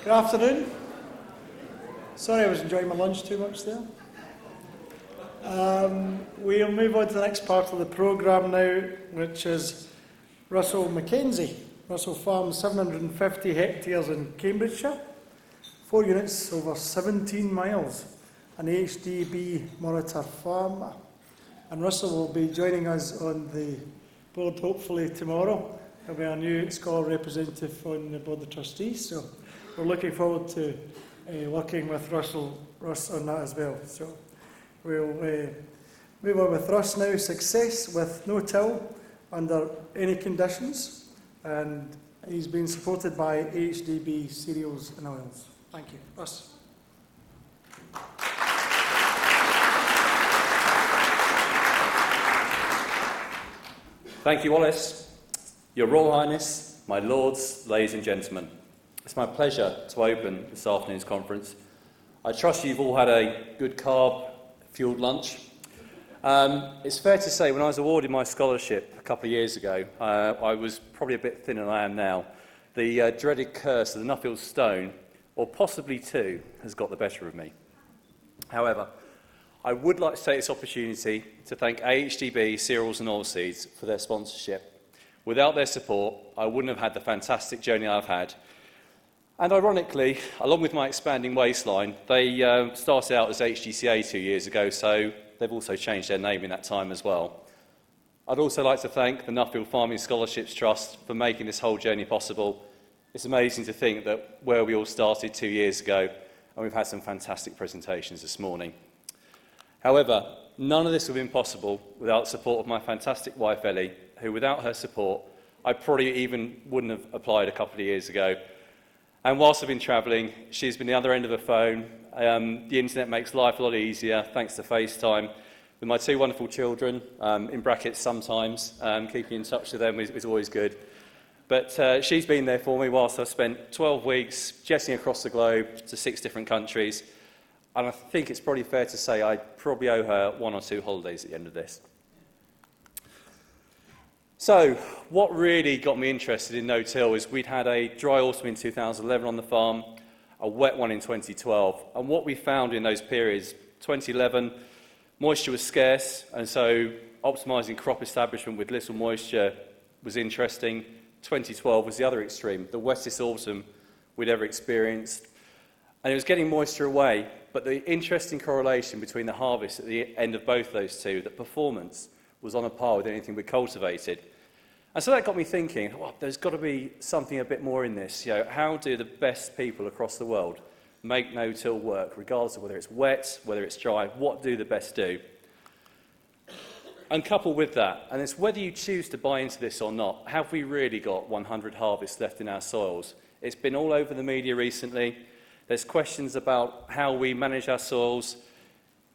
Good afternoon. Sorry I was enjoying my lunch too much there. We'll move on to the next part of the programme now, which is Russell McKenzie. Russell farms 750 hectares in Cambridgeshire, 4 units over 17 miles, an HDB monitor farmer. And Russell will be joining us on the board hopefully tomorrow. He'll be our new scholar representative on the board of trustees, so we're looking forward to working with Russ on that as well. So we'll move on with Russ now. Success with no till under any conditions, and he's been supported by HDB Cereals and Oils. Thank you. Russ. Thank you, Wallace. Your Royal Highness, my lords, ladies and gentlemen. It's my pleasure to open this afternoon's conference. I trust you've all had a good carb-fueled lunch. It's fair to say when I was awarded my scholarship a couple of years ago, I was probably a bit thinner than I am now. The dreaded curse of the Nuffield stone, or possibly two, has got the better of me. However, I would like to take this opportunity to thank AHDB Cereals and Oilseeds for their sponsorship. Without their support, I wouldn't have had the fantastic journey I've had. And ironically, along with my expanding waistline, they started out as HGCA 2 years ago, so they've also changed their name in that time as well. I'd also like to thank the Nuffield Farming Scholarships Trust for making this whole journey possible. It's amazing to think that where we all started 2 years ago, and we've had some fantastic presentations this morning. However, none of this would have been possible without the support of my fantastic wife, Ellie, who, without her support, I probably even wouldn't have applied a couple of years ago. And whilst I've been travelling, she's been the other end of the phone. The internet makes life a lot easier, thanks to FaceTime. With my two wonderful children, in brackets sometimes, keeping in touch with them is always good. But she's been there for me whilst I've spent 12 weeks jetting across the globe to 6 different countries. And I think it's probably fair to say I probably owe her 1 or 2 holidays at the end of this. So, what really got me interested in no-till is we'd had a dry autumn in 2011 on the farm, a wet one in 2012, and what we found in those periods, 2011, moisture was scarce, and so optimising crop establishment with little moisture was interesting. 2012 was the other extreme, the wettest autumn we'd ever experienced, and it was getting moisture away, but the interesting correlation between the harvest at the end of both those two, that performance was on a par with anything we cultivated. And so that got me thinking, well, there's got to be something a bit more in this. You know, how do the best people across the world make no-till work, regardless of whether it's wet, whether it's dry, what do the best do? And coupled with that, and it's whether you choose to buy into this or not, have we really got 100 harvests left in our soils? It's been all over the media recently. There's questions about how we manage our soils.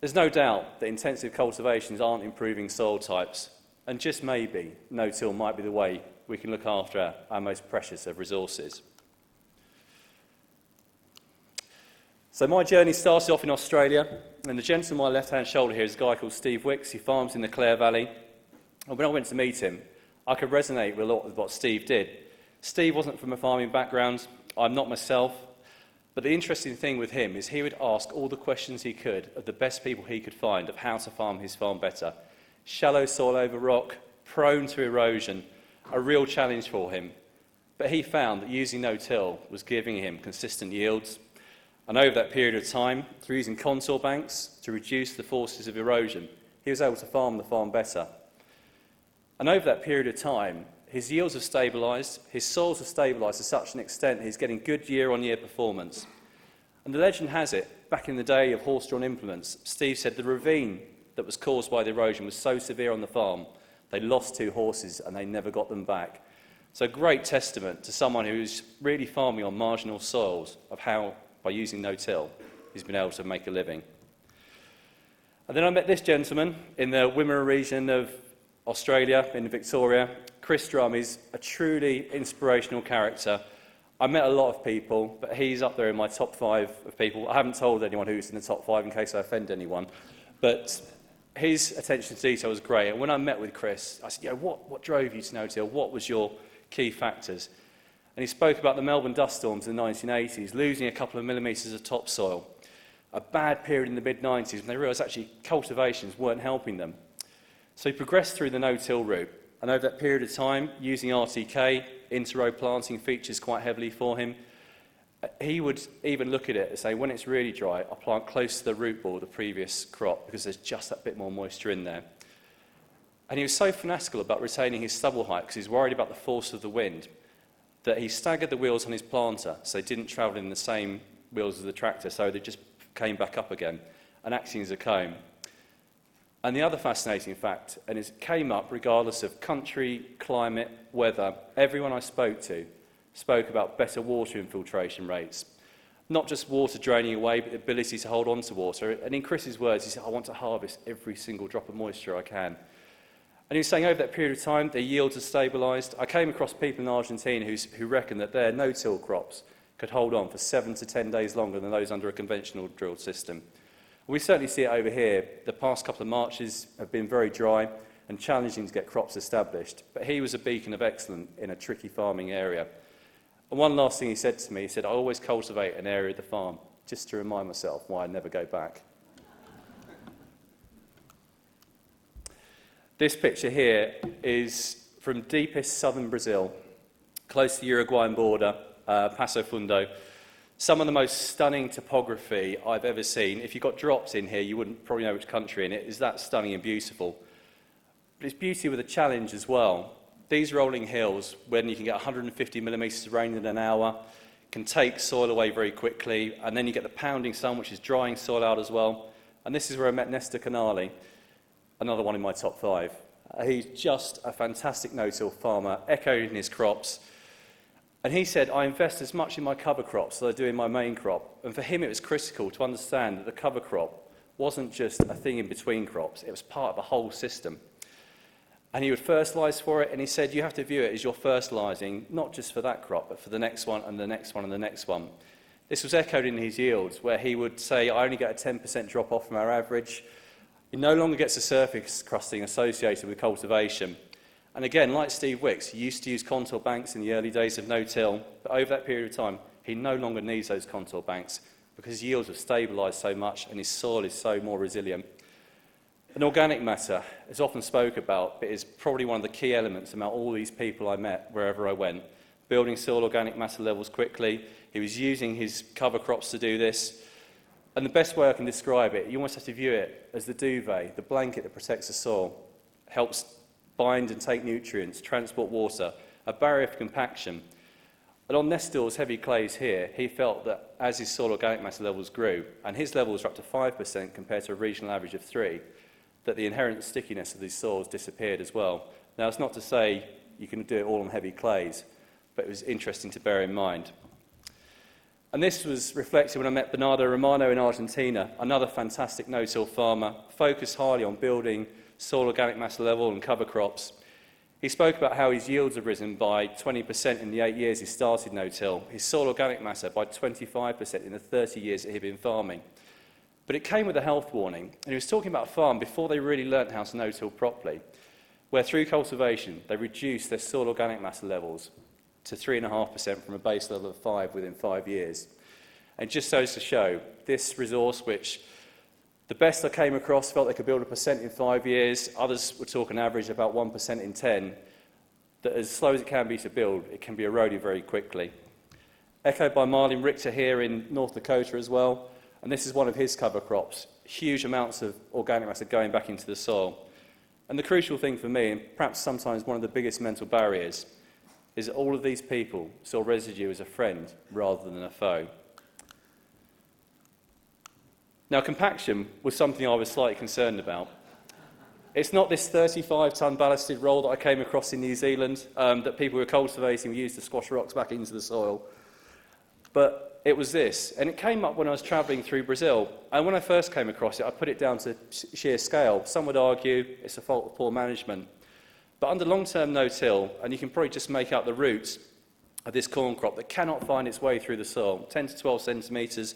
There's no doubt that intensive cultivations aren't improving soil types. And just maybe, no-till might be the way we can look after our most precious of resources. So my journey started off in Australia, and the gentleman on my left-hand shoulder here is a guy called Steve Wicks. He farms in the Clare Valley. And when I went to meet him, I could resonate with a lot of what Steve did. Steve wasn't from a farming background. I'm not myself. But the interesting thing with him is he would ask all the questions he could of the best people he could find of how to farm his farm better. Shallow soil over rock, prone to erosion, a real challenge for him. But he found that using no-till was giving him consistent yields. And over that period of time, through using contour banks to reduce the forces of erosion, he was able to farm the farm better. And over that period of time, his yields have stabilised, his soils have stabilised to such an extent that he's getting good year-on-year performance. And the legend has it, back in the day of horse-drawn implements, Steve said the ravine that was caused by the erosion was so severe on the farm, they lost 2 horses and they never got them back. So great testament to someone who's really farming on marginal soils of how, by using no-till, he's been able to make a living. And then I met this gentleman in the Wimmera region of Australia, in Victoria. Chris Drum is a truly inspirational character. I met a lot of people, but he's up there in my top 5 of people. I haven't told anyone who's in the top 5 in case I offend anyone, but his attention to detail was great. And when I met with Chris, I said, what drove you to no-till? What was your key factors? And he spoke about the Melbourne dust storms in the 1980s, losing a couple of millimetres of topsoil. A bad period in the mid-90s when they realised actually cultivations weren't helping them. So he progressed through the no-till route, and over that period of time, using RTK, inter-row planting features quite heavily for him. He would even look at it and say, when it's really dry, I'll plant close to the root ball of the previous crop because there's just that bit more moisture in there. And he was so fanatical about retaining his stubble height because he's worried about the force of the wind that he staggered the wheels on his planter so they didn't travel in the same wheels as the tractor, so they just came back up again and acting as a comb. And the other fascinating fact, and it came up regardless of country, climate, weather, everyone I spoke to spoke about better water infiltration rates. Not just water draining away, but the ability to hold on to water. And in Chris's words, he said, I want to harvest every single drop of moisture I can. And he was saying over that period of time, their yields have stabilised. I came across people in Argentina who reckon that their no-till crops could hold on for 7 to 10 days longer than those under a conventional drilled system. We certainly see it over here. The past couple of Marches have been very dry and challenging to get crops established. But he was a beacon of excellence in a tricky farming area. And one last thing he said to me, he said, I always cultivate an area of the farm just to remind myself why I never go back. This picture here is from deepest southern Brazil, close to the Uruguayan border, Passo Fundo. Some of the most stunning topography I've ever seen. If you got drops in here, you wouldn't probably know which country in it. It's that stunning and beautiful. But it's beauty with a challenge as well. These rolling hills, when you can get 150 millimetres of rain in an hour, can take soil away very quickly, and then you get the pounding sun, which is drying soil out as well. And this is where I met Néstor Canali, another one in my top 5. He's just a fantastic no-till farmer, echoed in his crops. And he said, I invest as much in my cover crops as I do in my main crop. And for him, it was critical to understand that the cover crop wasn't just a thing in between crops. It was part of a whole system. And he would fertilise for it, and he said, you have to view it as you're fertilising, not just for that crop, but for the next one, and the next one, and the next one. This was echoed in his yields, where he would say, I only get a 10% drop off from our average. He no longer gets the surface crusting associated with cultivation. And again, like Steve Wicks, he used to use contour banks in the early days of no-till, but over that period of time, he no longer needs those contour banks because his yields have stabilised so much and his soil is so more resilient. And organic matter is often spoke about, but is probably one of the key elements about all these people I met wherever I went. Building soil organic matter levels quickly. He was using his cover crops to do this. And the best way I can describe it, you almost have to view it as the duvet, the blanket that protects the soil, helps bind and take nutrients, transport water, a barrier for compaction. And on Néstor's heavy clays here, he felt that as his soil organic matter levels grew, and his levels were up to 5% compared to a regional average of 3%, that the inherent stickiness of these soils disappeared as well. Now, it's not to say you can do it all on heavy clays, but it was interesting to bear in mind. And this was reflected when I met Bernardo Romano in Argentina, another fantastic no-till farmer, focused highly on building soil organic matter level and cover crops. He spoke about how his yields have risen by 20% in the 8 years he started no-till, his soil organic matter by 25% in the 30 years that he'd been farming. But it came with a health warning, and he was talking about a farm before they really learnt how to no-till properly, where through cultivation they reduced their soil organic matter levels to 3.5% from a base level of 5 within 5 years. And it just goes to show this resource, which the best I came across felt they could build 1% in 5 years, others were talking average about 1% in 10, that as slow as it can be to build, it can be eroded very quickly. Echoed by Marlin Richter here in North Dakota as well, and this is one of his cover crops, huge amounts of organic matter going back into the soil. And the crucial thing for me, and perhaps sometimes one of the biggest mental barriers, is that all of these people saw residue as a friend rather than a foe. Now, compaction was something I was slightly concerned about. It's not this 35-tonne ballasted roll that I came across in New Zealand that people were cultivating, used to squash rocks back into the soil. But it was this, and it came up when I was travelling through Brazil. And when I first came across it, I put it down to sheer scale. Some would argue it's a fault of poor management. But under long-term no-till, and you can probably just make out the roots of this corn crop that cannot find its way through the soil, 10 to 12 centimetres,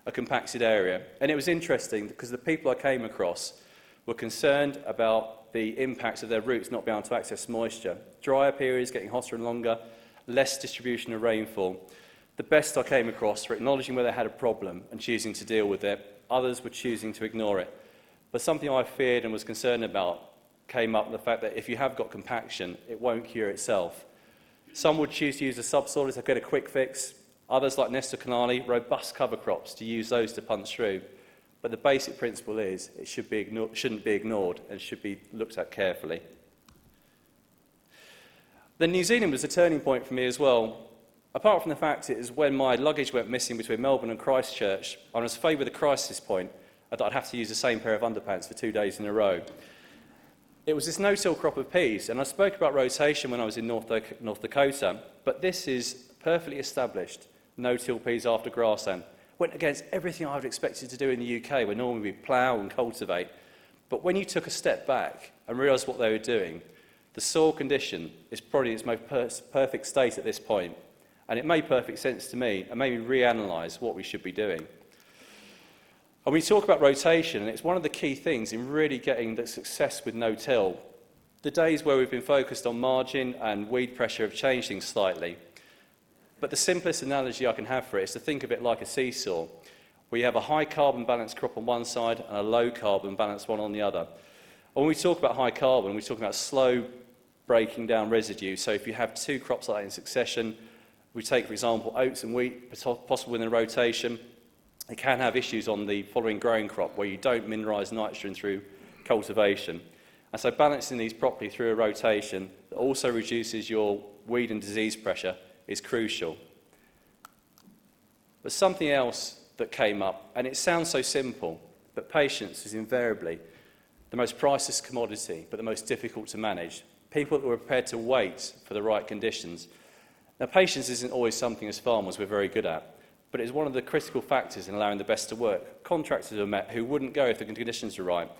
a compacted area. And it was interesting because the people I came across were concerned about the impact of their roots not being able to access moisture. Drier periods getting hotter and longer, less distribution of rainfall. The best I came across were acknowledging where they had a problem and choosing to deal with it. Others were choosing to ignore it. But something I feared and was concerned about came up, the fact that if you have got compaction, it won't cure itself. Some would choose to use a subsoil to get a quick fix. Others, like Nesta canali, robust cover crops, to use those to punch through. But the basic principle is it shouldn't be ignored and should be looked at carefully. Then New Zealand was a turning point for me as well. Apart from the fact it is when my luggage went missing between Melbourne and Christchurch, I was faced with a crisis point that I'd have to use the same pair of underpants for 2 days in a row. It was this no-till crop of peas, and I spoke about rotation when I was in North Dakota, but this is perfectly established no-till peas after grassland. Went against everything I would expected to do in the UK, where normally we plough and cultivate. But when you took a step back and realised what they were doing, the soil condition is probably its most perfect state at this point, and it made perfect sense to me and made me reanalyse what we should be doing. And we talk about rotation, and it's one of the key things in really getting the success with no-till. The days where we've been focused on margin and weed pressure have changed things slightly. But the simplest analogy I can have for it is to think of it like a seesaw, where you have a high carbon balanced crop on one side and a low carbon balanced one on the other. And when we talk about high carbon, we're talking about slow breaking down residue. So if you have two crops like that in succession, we take, for example, oats and wheat, possible in a rotation, it can have issues on the following growing crop where you don't mineralise nitrogen through cultivation. And so balancing these properly through a rotation that also reduces your weed and disease pressure is crucial. But something else that came up, and it sounds so simple, but patience is invariably the most priceless commodity, but the most difficult to manage. People that were prepared to wait for the right conditions. Now, patience isn't always something as farmers we're very good at, but it's one of the critical factors in allowing the best to work. Contractors are met who wouldn't go if the conditions were right,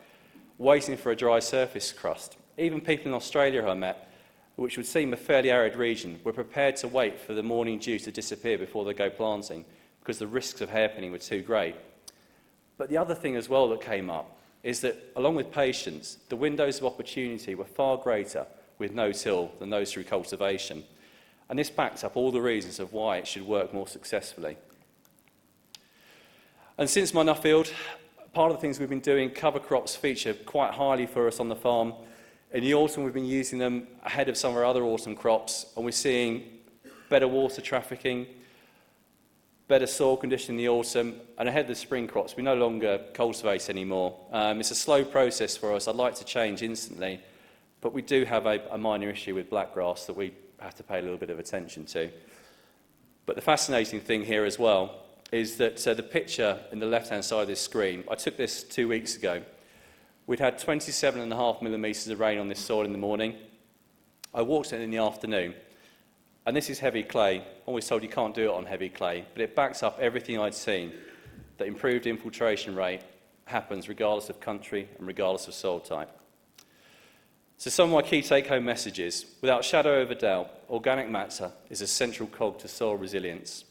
waiting for a dry surface crust. Even people in Australia who I met, which would seem a fairly arid region, were prepared to wait for the morning dew to disappear before they go planting, because the risks of hairpinning were too great. But the other thing as well that came up is that, along with patience, the windows of opportunity were far greater with no-till than those through cultivation. And this backs up all the reasons of why it should work more successfully. And since my Nuffield, part of the things we've been doing, cover crops feature quite highly for us on the farm. In the autumn, we've been using them ahead of some of our other autumn crops, and we're seeing better water trafficking, better soil condition in the autumn, and ahead of the spring crops, we no longer cultivate anymore. It's a slow process for us. I'd like to change instantly, but we do have a minor issue with blackgrass that we have to pay a little bit of attention to. But the fascinating thing here as well is that the picture in the left-hand side of this screen, I took this 2 weeks ago. We'd had 27.5 millimetres of rain on this soil in the morning. I walked in the afternoon, and this is heavy clay. Always told you can't do it on heavy clay, but it backs up everything I'd seen, that improved infiltration rate happens regardless of country and regardless of soil type. So some of my key take-home messages. Without shadow of a doubt, organic matter is a central cog to soil resilience.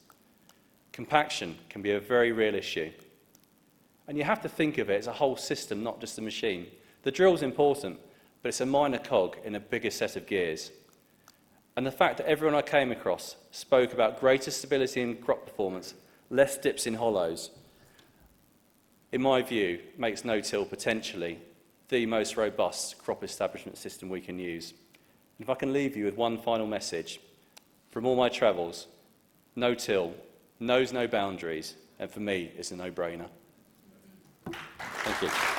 Compaction can be a very real issue. And you have to think of it as a whole system, not just a machine. The drill's important, but it's a minor cog in a bigger set of gears. And the fact that everyone I came across spoke about greater stability in crop performance, less dips in hollows, in my view, makes no-till potentially the most robust crop establishment system we can use. And if I can leave you with one final message, from all my travels, no-till knows no boundaries, and for me, it's a no-brainer. Thank you.